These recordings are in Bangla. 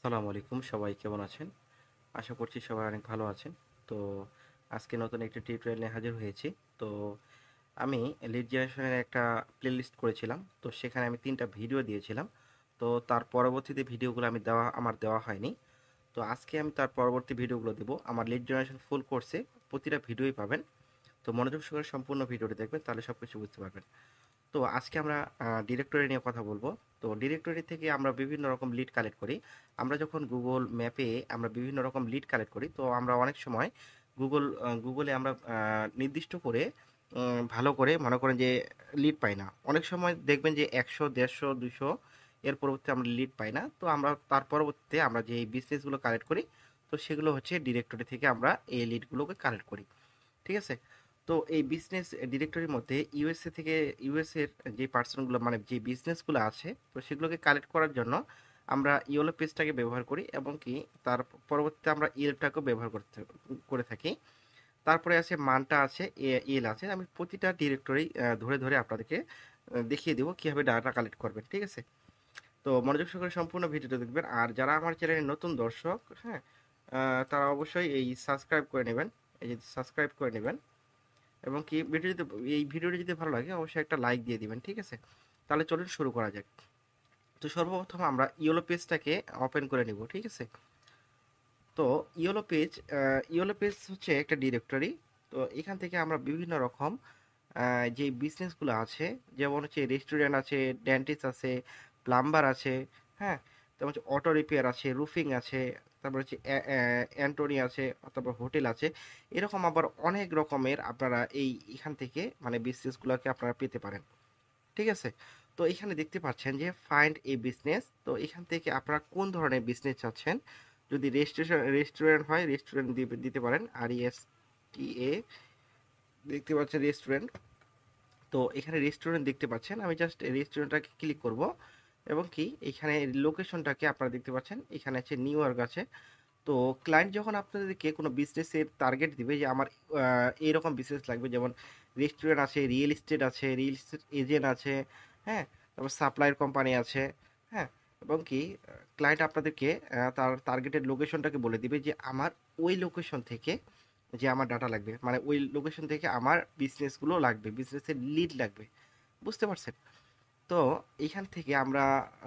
আসসালামু আলাইকুম, সবাই কেমন আছেন? আশা করছি সবাই অনেক ভালো আছেন। তো আজকে নতুন একটি টিউটোরিয়াল নিয়ে হাজির হয়েছি। তো আমি লিড জেনারেশনের একটা প্লেলিস্ট করেছিলাম। তো সেখানে আমি ৩টা ভিডিও দিয়েছিলাম। তো তার পরবর্তীতে ভিডিওগুলো আমার দেওয়া হয়নি। তো আজকে আমি তার পরবর্তী ভিডিওগুলো দেব। আমার লিড জেনারেশন ফুল কোর্সে প্রতিটা ভিডিওই পাবেন। তো মনোযোগ সহকারে সম্পূর্ণ ভিডিওটি দেখবেন, তাহলে সবকিছু বুঝতে পারবেন। তো আজকে আমরা ডিরেক্টরি নিয়ে কথা বলবো। তো ডিরেক্টরি থেকে আমরা বিভিন্ন রকম লিড কালেক্ট করি। আমরা যখন গুগল ম্যাপে আমরা বিভিন্ন রকম লিড কালেক্ট করি, তো আমরা অনেক সময় গুগলে আমরা নির্দিষ্ট করে ভালো করে মনে করেন যে লিড পাই না। অনেক সময় দেখবেন যে 100, 150, 200 এর পরবর্তীতে আমরা লিড পাই না। তো আমরা তার পরবর্তীতে আমরা যে বিজনেসগুলো কালেক্ট করি, তো সেগুলো হচ্ছে ডিরেক্টরি থেকে আমরা এই লিডগুলোকে কালেক্ট করি। ঠিক আছে? তো এই বিজনেস ডিরেক্টরির মধ্যে ইউএস এর যে পার্সনগুলো মানে যে বিজনেসগুলো আছে, তো সেগুলোকে কালেক্ট করার জন্য আমরা ইয়েলো পেজটাকে ব্যবহার করি, এবং কি তার পরবর্তীতে আমরা ইয়েলটাকেও ব্যবহার করে থাকি। তারপরে আছে মানটা আছে, ইয়েল আছে। আমি প্রতিটা ডিরেক্টরি ধরে ধরে আপনাদেরকে দেখিয়ে দেবো কিভাবে ডাটা কালেক্ট করবেন। ঠিক আছে? তো মনোযোগ সহকারে সম্পূর্ণ ভিডিওটা দেখবেন। আর যারা আমার চ্যানেলের নতুন দর্শক, হ্যাঁ, তারা অবশ্যই এই সাবস্ক্রাইব করে নেবেন। এই যে সাবস্ক্রাইব করে নেবেন, এবং কি এই ভিডিওটি যদি ভালো লাগে অবশ্যই একটা লাইক দিয়ে দিবেন। ঠিক আছে? তাহলে চলুন শুরু করা যাক। তো সর্বপ্রথম আমরা ইয়েলো পেজটাকে ওপেন করে নিব। ঠিক আছে? তো ইয়েলো পেজ হচ্ছে একটা ডিরেক্টরি। তো এখান থেকে আমরা বিভিন্ন রকম যে বিজনেসগুলো আছে, যেমন হচ্ছে রেস্টুরেন্ট আছে, ডেন্টিস্ট আছে, প্লাম্বার আছে, হ্যাঁ, তারপর হচ্ছে অটো রিপেয়ার আছে, রুফিং আছে, তারপর হচ্ছে অ্যান্টনি আছে, তারপর হোটেল আছে। এরকম আবার অনেক রকমের আপনারা এখান থেকে মানে বিজনেসগুলোকে আপনারা পেতে পারেন। ঠিক আছে? তো এখানে দেখতে পাচ্ছেন যে ফাইন্ড এ বিজনেস। তো এখান থেকে আপনারা কোন ধরনের বিজনেস চাচ্ছেন। যদি রেস্টুরেন্ট হয়, রেস্টুরেন্ট দিতে পারেন, RESTA। দেখতে পাচ্ছেন রেস্টুরেন্ট। তো এখানে রেস্টুরেন্ট দেখতে পাচ্ছেন, আমি জাস্ট রেস্টুরেন্টটাকে ক্লিক করব, এবং কি এখানে লোকেশনটাকে আপনারা দেখতে পাচ্ছেন, এখানে আছে নিউ ইয়র্ক আছে। তো ক্লায়েন্ট যখন আপনাদেরকে কোনো বিজনেসের টার্গেট দিবে যে আমার এইরকম বিজনেস লাগবে, যেমন রেস্টুরেন্ট আছে, রিয়েল এস্টেট এজেন্ট আছে, হ্যাঁ, তারপর সাপ্লায়ার কোম্পানি আছে, হ্যাঁ, এবং কি ক্লায়েন্ট আপনাদেরকে তার টার্গেটেড লোকেশনটাকে বলে দিবে যে আমার ওই লোকেশন থেকে যে আমার ডাটা লাগবে, মানে ওই লোকেশন থেকে আমার বিজনেসগুলো লাগবে, বিজনেসের লিড লাগবে। বুঝতে পারছেন? তো এইখান থেকে আমরা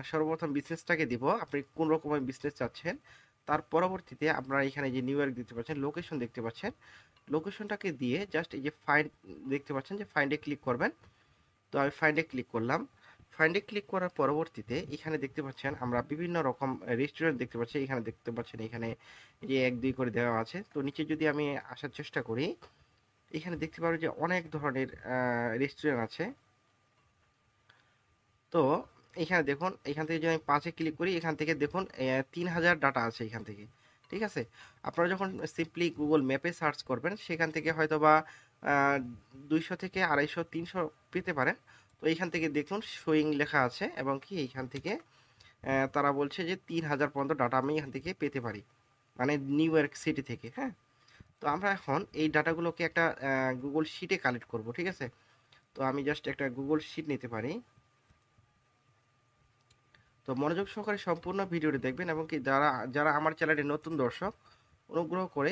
সর্বপ্রথম বিজনেসটাকে দিব, আপনি কোন রকমের বিজনেস চাচ্ছেন। তার পরবর্তীতে আপনারা এখানে যে নিউ ইয়র্ক দেখতে পাচ্ছেন, লোকেশন দেখতে পাচ্ছেন, লোকেশনটাকে দিয়ে জাস্ট এই যে ফাইন্ড দেখতে পাচ্ছেন যে ফাইন্ডে ক্লিক করবেন। তো আমি ফাইন্ডে ক্লিক করলাম। ফাইন্ডে ক্লিক করার পরবর্তীতে এখানে দেখতে পাচ্ছেন আমরা বিভিন্ন রকম রেস্টুরেন্ট দেখতে পাচ্ছি। এখানে দেখতে পাচ্ছেন এখানে এই যে 1 2 করে দেওয়া আছে। তো নিচে যদি আমি আসার চেষ্টা করি, এখানে দেখতে পারো যে অনেক ধরনের রেস্টুরেন্ট আছে। তো এখানে দেখুন, এখান থেকে যদি আমি 5-এ ক্লিক করি, এখান থেকে দেখুন 3000 ডাটা আছে এখান থেকে। ঠিক আছে? আপনারা যখন সিম্পলি গুগল ম্যাপে সার্চ করবেন, সেখান থেকে হয়তো বা 200 থেকে 250, 300 পেতে পারেন। তো এইখান থেকে দেখুন শোয়িং লেখা আছে, এবং কি এইখান থেকে তারা বলছে যে 3000 পর্যন্ত ডাটা আমি এখান থেকে পেতে পারি, মানে নিউ ইয়র্ক সিটি থেকে। হ্যাঁ, তো আমরা এখন এই ডাটাগুলোকে একটা গুগল শিটে কালেক্ট করব। ঠিক আছে? তো আমি জাস্ট একটা গুগল শিট নিতে পারি। তো মনোযোগ সহকারে সম্পূর্ণ ভিডিওটি দেখবেন, এবং কি যারা যারা আমার চ্যানেলের নতুন দর্শক, অনুগ্রহ করে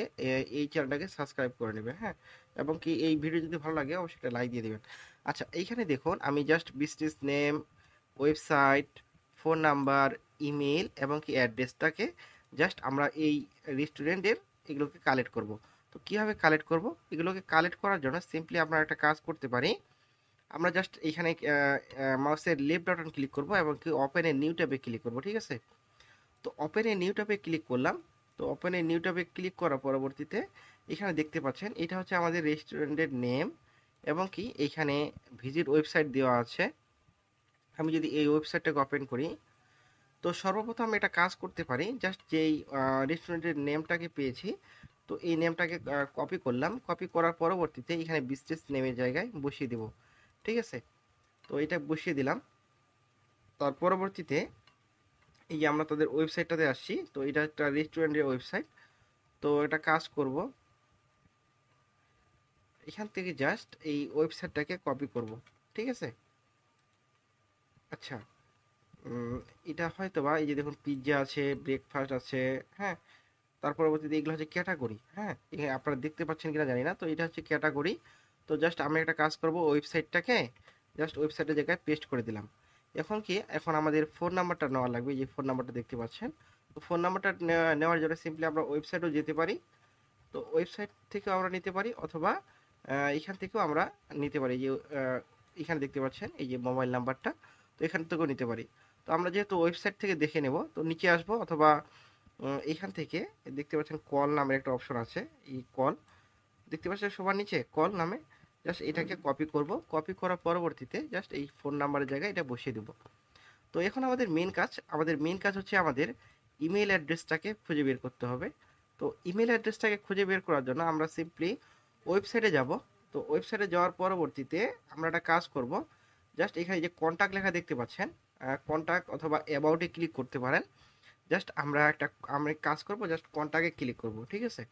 এই চ্যানেলটাকে সাবস্ক্রাইব করে নেবেন। হ্যাঁ, এবং কি এই ভিডিও যদি ভালো লাগে অবশ্যই একটা লাইক দিয়ে দিবেন। আচ্ছা, এইখানে দেখুন আমি just business name, website, phone number, email এবং কি অ্যাড্রেসটাকে জাস্ট আমরা এই রেস্টুরেন্টের এগুলোকে কালেক্ট করব। তো কিভাবে কালেক্ট করব? এগুলোকে কালেক্ট করার জন্য সিম্পলি আমরা একটা কাজ করতে পারি। আমরা জাস্ট এইখানে মাউসের লেফট বাটন ক্লিক করব, এবং কি ওপেন এ নিউ ট্যাবে ক্লিক করব। ঠিক আছে? তো ওপেন এ নিউ ট্যাবে ক্লিক করলাম। তো ওপেন এ নিউ ট্যাবে ক্লিক করার পরবর্তীতে এখানে দেখতে পাচ্ছেন এটা হচ্ছে আমাদের রেস্টুরেন্টের নেম, এবং কি এইখানে ভিজিট ওয়েবসাইট দেওয়া আছে। আমি যদি এই ওয়েবসাইটটাকে ওপেন করি, তো সর্বপ্রথম আমি একটা কাজ করতে পারি, জাস্ট যেই রেস্টুরেন্টের নেমটাকে পেয়েছি, তো এই নেমটাকে কপি করলাম। কপি করার পরবর্তীতে এখানে বিজনেস নেমের জায়গায় বসিয়ে দেব। ঠিক আছে? তো এটা বসিয়ে দিলাম। তার পরবর্তীতে এই যে আমরা তাদের ওয়েবসাইটটাতে আসছি, তো এটা একটা রেস্টুরেন্টের ওয়েবসাইট। তো এটা কাজ করব, এখান থেকে জাস্ট এই ওয়েবসাইটটাকে কপি করব। ঠিক আছে? আচ্ছা, উম, এটা হয়তো বা এই যে দেখুন পিৎজা আছে, ব্রেকফাস্ট আছে, হ্যাঁ। তার পরবর্তীতে এগুলো হচ্ছে ক্যাটাগরি, হ্যাঁ। এখানে আপনারা দেখতে পাচ্ছেন কিনা জানি না, তো এটা হচ্ছে ক্যাটাগরি। তো জাস্ট আমি একটা কাজ করব, ওয়েবসাইটটাকে জাস্ট ওয়েবসাইটের জায়গায় পেস্ট করে দিলাম। এখন আমাদের ফোন নাম্বারটা নেওয়া লাগবে, যে ফোন নাম্বারটা দেখতে পাচ্ছেন। তো ফোন নাম্বারটা নেওয়ার জন্য সিম্পলি আমরা ওয়েবসাইটেও যেতে পারি। তো ওয়েবসাইট থেকেও আমরা নিতে পারি, অথবা এখান থেকেও আমরা নিতে পারি। যে এখানে দেখতে পাচ্ছেন এই যে মোবাইল নাম্বারটা, তো এখান থেকেও নিতে পারি। তো আমরা যেহেতু ওয়েবসাইট থেকে দেখে নেব, তো নিচে আসবো, অথবা এখান থেকে দেখতে পাচ্ছেন কল নামের একটা অপশন আছে। এই কল দেখতে পাচ্ছেন সবার নিচে কল নামে, জাস্ট এটাকে কপি করব। কপি করার পরবর্তীতে জাস্ট এই ফোন নাম্বারের জায়গায় এটা বসিয়ে দেব। তো এখন আমাদের মেন কাজ হচ্ছে আমাদের ইমেল অ্যাড্রেসটাকে খুঁজে বের করতে হবে। তো ইমেল অ্যাড্রেসটাকে খুঁজে বের করার জন্য আমরা সিম্পলি ওয়েবসাইটে যাব। তো ওয়েবসাইটে যাওয়ার পরবর্তীতে আমরা একটা কাজ করব, জাস্ট এখানে যে কন্টাক্ট লেখা দেখতে পাচ্ছেন, কন্টাক্ট অথবা অ্যাবাউটে ক্লিক করতে পারেন। জাস্ট আমরা কাজ করব, জাস্ট কন্টাক্টে ক্লিক করব, ঠিক আছে।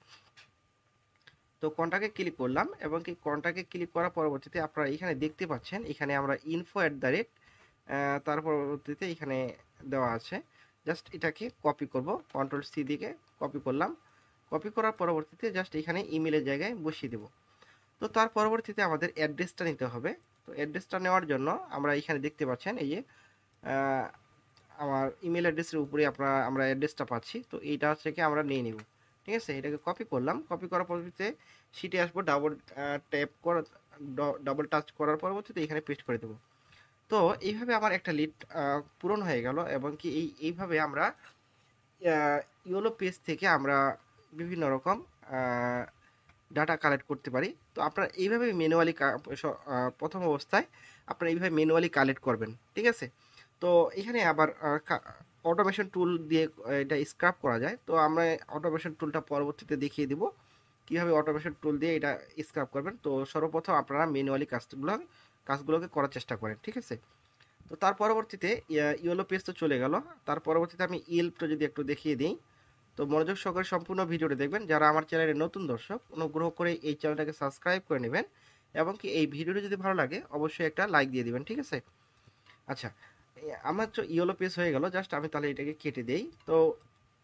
তো কন্টাক্টে ক্লিক করলাম, এবং কি কন্টাক্টে ক্লিক করার পরবর্তীতে আপনারা এখানে দেখতে পাচ্ছেন, এখানে আমরা info@, তার পরবর্তীতে এখানে দেওয়া আছে। জাস্ট এটাকে কপি করব, কন্ট্রোল C দিকে কপি করলাম। কপি করার পরবর্তীতে জাস্ট এখানে ইমেলের জায়গায় বসিয়ে দেব। তো তার পরবর্তীতে আমাদের অ্যাড্রেসটা নিতে হবে। তো অ্যাড্রেসটা নেওয়ার জন্য আমরা এখানে দেখতে পাচ্ছেন এই যে আহ, আমার ইমেল অ্যাড্রেসের উপরে আমরা অ্যাড্রেসটা পাচ্ছি, তো এইটা হচ্ছে কি আমরা নিয়ে নিব। ঠিক আছে, এটাকে কপি করলাম। কপি করার পরবর্তীতে শিটে আসবো, ট্যাপ করা ডাবল টাচ করার পরবর্তীতে এখানে পেস্ট করে দেবো। তো এইভাবে আমার একটা লিড পূরণ হয়ে গেল, এবং কি এইভাবে আমরা ইওলো পেজ থেকে আমরা বিভিন্ন রকম ডাটা কালেক্ট করতে পারি। তো আপনারা এইভাবে ম্যানুয়ালি প্রথম অবস্থায় আপনারা এইভাবে ম্যানুয়ালি কালেক্ট করবেন, ঠিক আছে। তো এখানে আবার অটোমেশন টুল দিয়ে এটা স্ক্রাব করা যায়। তো আমরা অটোমেশন টুলটা পরবর্তীতে দেখিয়ে দিব কিভাবে অটোমেশন টুল দিয়ে এটা স্ক্রাব করবেন। তো সর্বপ্রথম আপনারা ম্যানুয়ালি কাজগুলোকে করার চেষ্টা করেন, ঠিক আছে। তো তার পরবর্তীতে ইয়েলো পেজ তো চলে গেল। তার পরবর্তীতে আমি ইয়েল্পটা যদি একটু দেখিয়ে দিই, তো মনোযোগ সহকারে সম্পূর্ণ ভিডিওটি দেখবেন। যারা আমার চ্যানেলের নতুন দর্শক, অনুগ্রহ করে এই চ্যানেলটাকে সাবস্ক্রাইব করে নেবেন, এবং কি এই ভিডিওটি যদি ভালো লাগে অবশ্যই একটা লাইক দিয়ে দিবেন, ঠিক আছে। আচ্ছা, আমার তো ইয়েলো পেজ হয়ে গেল, জাস্ট আমি তাহলে এটাকে কেটে দেই। তো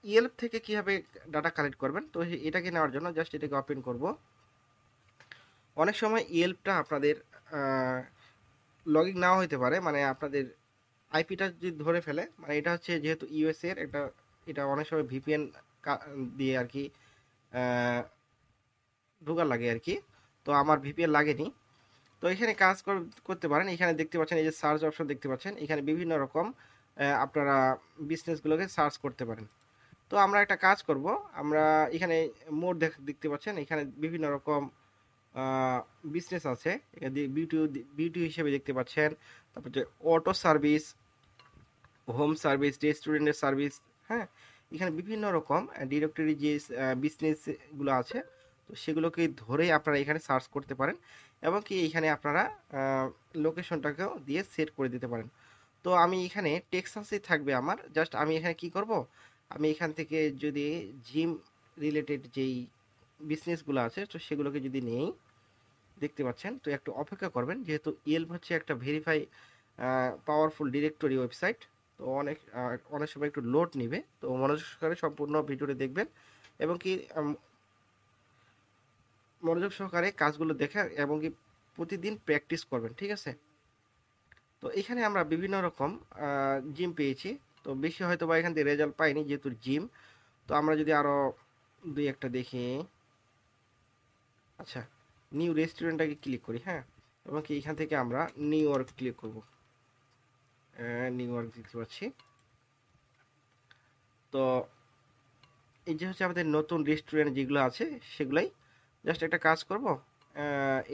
ইয়েলপ থেকে কিভাবে ডাটা কালেক্ট করবেন, তো এটাকে নেওয়ার জন্য জাস্ট এটাকে ওপেন করব। অনেক সময় ইয়েলপটা আপনাদের লগ ইন নাও হতে পারে, মানে আপনাদের আইপিটা যদি ধরে ফেলে, মানে এটা হচ্ছে যেহেতু ইউএসএ এর একটা, এটা অনেক সময় ভিপিএন দিয়ে আর কি ঢোকার লাগে আর কি। তো আমার ভিপিএন লাগেনি। তো এখানে করতে পারেন। এখানে দেখতে পাচ্ছেন এই যে সার্চ অপশন দেখতে পাচ্ছেন, এখানে বিভিন্ন রকম আপনারা বিজনেসগুলোকে সার্চ করতে পারেন। তো আমরা একটা কাজ করব, আমরা এখানে মোড দেখতে পাচ্ছেন, এখানে বিভিন্ন রকম বিজনেস আছে। এখানে বিউটি বিউটি হিসেবে দেখতে পাচ্ছেন, তারপর যে অটো সার্ভিস, হোম সার্ভিস, রেস্টুরেন্টের সার্ভিস, হ্যাঁ। এখানে বিভিন্ন রকম ডিরেক্টরি যে বিজনেসগুলো আছে, তো সেগুলোকে ধরেই আপনারা এখানে সার্চ করতে পারেন, এবং কি এখানে আপনারা লোকেশনটাকেও দিয়ে সেট করে দিতে পারেন। তো আমি এখানে টেক্সাসে থাকবে আমার, জাস্ট আমি এখানে কি করব, আমি এখান থেকে যদি জিম রিলেটেড যেই বিজনেসগুলো আছে, তো সেগুলোকে যদি নেই, দেখতে পাচ্ছেন। তো একটু অপেক্ষা করবেন, যেহেতু ইয়েল্প হচ্ছে একটা ভেরিফাই পাওয়ারফুল ডিরেক্টরি ওয়েবসাইট। তো অনেক সময় একটু লোড নিবে। তো মনোযোগ সহকারে সম্পূর্ণ ভিডিওটি দেখবেন, এবং কি মনোযোগ সহকারে কাজগুলো দেখে, এবং কি প্রতিদিন প্র্যাকটিস করবেন, ঠিক আছে। তো এখানে আমরা বিভিন্ন রকম জিম পেয়েছি। তো বেশি হয়তো বা এখান থেকে রেজাল্ট পাইনি, যেহেতু জিম। তো আমরা যদি আরো দুই একটা দেখি। আচ্ছা, নিউ রেস্টুরেন্টটাকে ক্লিক করি, হ্যাঁ। এবং কি এখান থেকে আমরা নিউ ইয়র্ক ক্লিক করব। নিউ ইয়র্ক দেখতে পাচ্ছি। তো এই যে হচ্ছে আমাদের নতুন রেস্টুরেন্ট যেগুলো আছে, সেগুলাই জাস্ট একটা কাজ করব,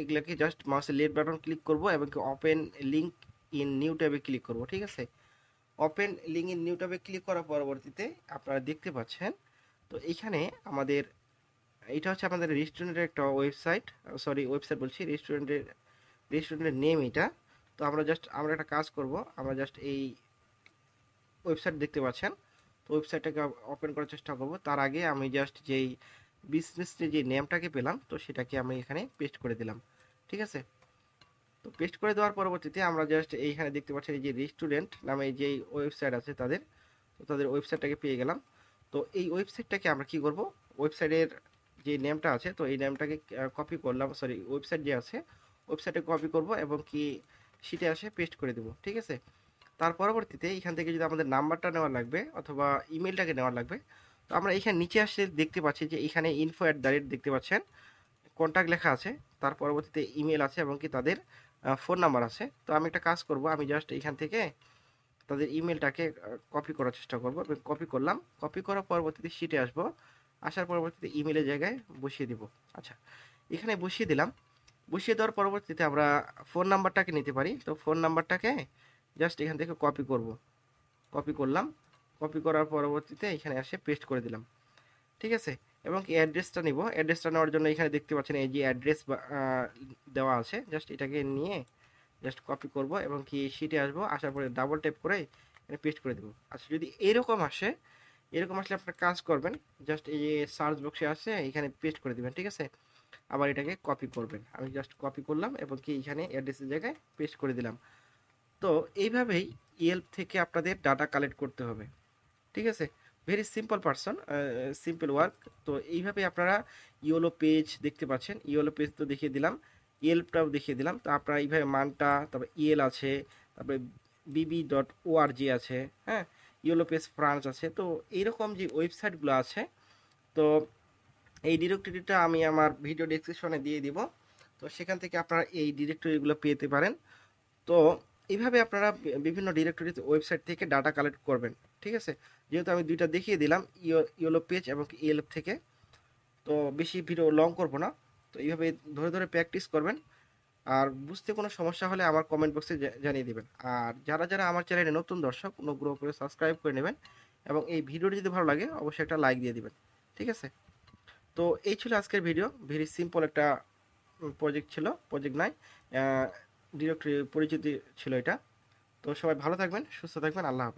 এগুলাকে জাস্ট মাউসের লেফট বাটন ক্লিক করব, এবং ওপেন লিঙ্ক ইন নিউ ট্যাবে ক্লিক করব, ঠিক আছে। ওপেন লিঙ্ক ইন নিউ ট্যাবে ক্লিক করার পরবর্তীতে আপনারা দেখতে পাচ্ছেন, তো এইখানে আমাদের এটা হচ্ছে আমাদের রেস্টুরেন্টের একটা ওয়েবসাইট, সরি ওয়েবসাইট বলছি, রেস্টুরেন্টের নেম এটা। তো আমরা একটা কাজ করব, আমরা জাস্ট এই ওয়েবসাইট দেখতে পাচ্ছেন, তো ওয়েবসাইটটাকে ওপেন করার চেষ্টা করব। তার আগে আমি জাস্ট যেই বিজনেস যে নেমটাকে পেলাম, তো সেটাকে আমি এখানে পেস্ট করে দিলাম, ঠিক আছে। তো পেস্ট করে দেওয়ার পরবর্তীতে আমরা জাস্ট এইখানে দেখতে পাচ্ছেন এই যে রেস্টুরেন্ট নামে যে ওয়েবসাইট আছে তাদের, তো তাদের ওয়েবসাইটটাকে পেয়ে গেলাম। তো এই ওয়েবসাইটটাকে আমরা কি করব, ওয়েবসাইটের যে নেমটা আছে তো এই নেমটাকে কপি করলাম, সরি ওয়েবসাইট যে আছে ওয়েবসাইটে কপি করব এবং কি শিটে আসে পেস্ট করে দেব, ঠিক আছে। তার পরবর্তীতে এখান থেকে যদি আমাদের নাম্বারটা নেওয়া লাগবে অথবা ইমেলটাকে নেওয়া লাগবে, তো আমরা এখানে নিচে আসলে দেখতে পাচ্ছি যে এখানে info@ দেখতে পাচ্ছেন, কন্ট্যাক্ট লেখা আছে, তার পরবর্তীতে ইমেল আছে এবং কি তাদের ফোন নাম্বার আছে। তো আমি একটা কাজ করব, আমি জাস্ট এখান থেকে তাদের ইমেলটাকে কপি করার চেষ্টা করব এবং কপি করলাম। কপি করার পরবর্তীতে শিটে আসবো, আসার পরবর্তীতে ইমেলের জায়গায় বসিয়ে দিব। আচ্ছা, এখানে বসিয়ে দিলাম। বসিয়ে দেওয়ার পরবর্তীতে আমরা ফোন নাম্বারটাকে নিতে পারি, তো ফোন নাম্বারটাকে জাস্ট এখান থেকে কপি করব, কপি করলাম। কপি করার পরবর্তীতে এখানে এসে পেস্ট করে দিলাম, ঠিক আছে। এবং কি অ্যাড্রেসটা নিব, অ্যাড্রেসটা নেওয়ার জন্য এখানে দেখতে পাচ্ছেন এই যে অ্যাড্রেস দেওয়া আছে, জাস্ট এটাকে নিয়ে জাস্ট কপি করব এবং কি শিটে আসবো, আসার পরে ডাবল ট্যাপ করে এখানে পেস্ট করে দেবো। আচ্ছা, যদি এরকম আসে, এরকম আসলে আপনার কাজ করবেন, জাস্ট এই যে সার্চ বক্সে আসে এখানে পেস্ট করে দিবেন, ঠিক আছে। আবার এটাকে কপি করবেন, আমি জাস্ট কপি করলাম এবং কি এখানে অ্যাড্রেসের জায়গায় পেস্ট করে দিলাম। তো এইভাবেই ইয়েল্প থেকে আপনাদের ডাটা কালেক্ট করতে হবে, ঠিক আছে। Very simple person, simple work. তো এইভাবে আপনারা ইয়োলো পেজ দেখতে পাচ্ছেন, ইয়োলো পেজ তো দেখিয়ে দিলাম, ইয়েল্পটাও দেখিয়ে দিলাম। তো আপনারা এইভাবে মানটা, তারপরে ইএল আছে, তারপরে BB.org আছে, হ্যাঁ, ইয়োলো পেজ ফ্রান্স আছে। তো এইরকম যে ওয়েবসাইটগুলো আছে, তো এই ডিরেক্টরিটা আমি আমার ভিডিও ডেসক্রিপশনে দিয়ে দিব, তো সেখান থেকে আপনারা এই ডিরেক্টরিগুলো পেতে পারেন। তো এইভাবে আপনারা বিভিন্ন ডিরেক্টরি ওয়েবসাইট থেকে ডাটা কালেক্ট করবেন, ঠিক আছে। যেহেতু আমি দুইটা দেখিয়ে দিলাম, ইয়েলো পেজ এবং ইএলএফ থেকে, তো বেশি ভিডিও লং করব না। তো এইভাবে ধরে ধরে প্র্যাকটিস করবেন। আর বুঝতে কোনো সমস্যা হলে আমার কমেন্ট বক্সে জানিয়ে দিবেন। আর যারা যারা আমার চ্যানেলে নতুন দর্শক, অনুগ্রহ করে সাবস্ক্রাইব করে নেবেন এবং এই ভিডিওটি যদি ভালো লাগে অবশ্যই একটা লাইক দিয়ে দিবেন, ঠিক আছে। তো এই ছিল আজকের ভিডিও, ভেরি সিম্পল একটা প্রজেক্ট ছিল, প্রজেক্ট নাই, ডিরেক্টরি পরিচিতি ছিল এটা। তো সবাই ভালো থাকবেন, সুস্থ থাকবেন, আল্লাহ হাফেজ।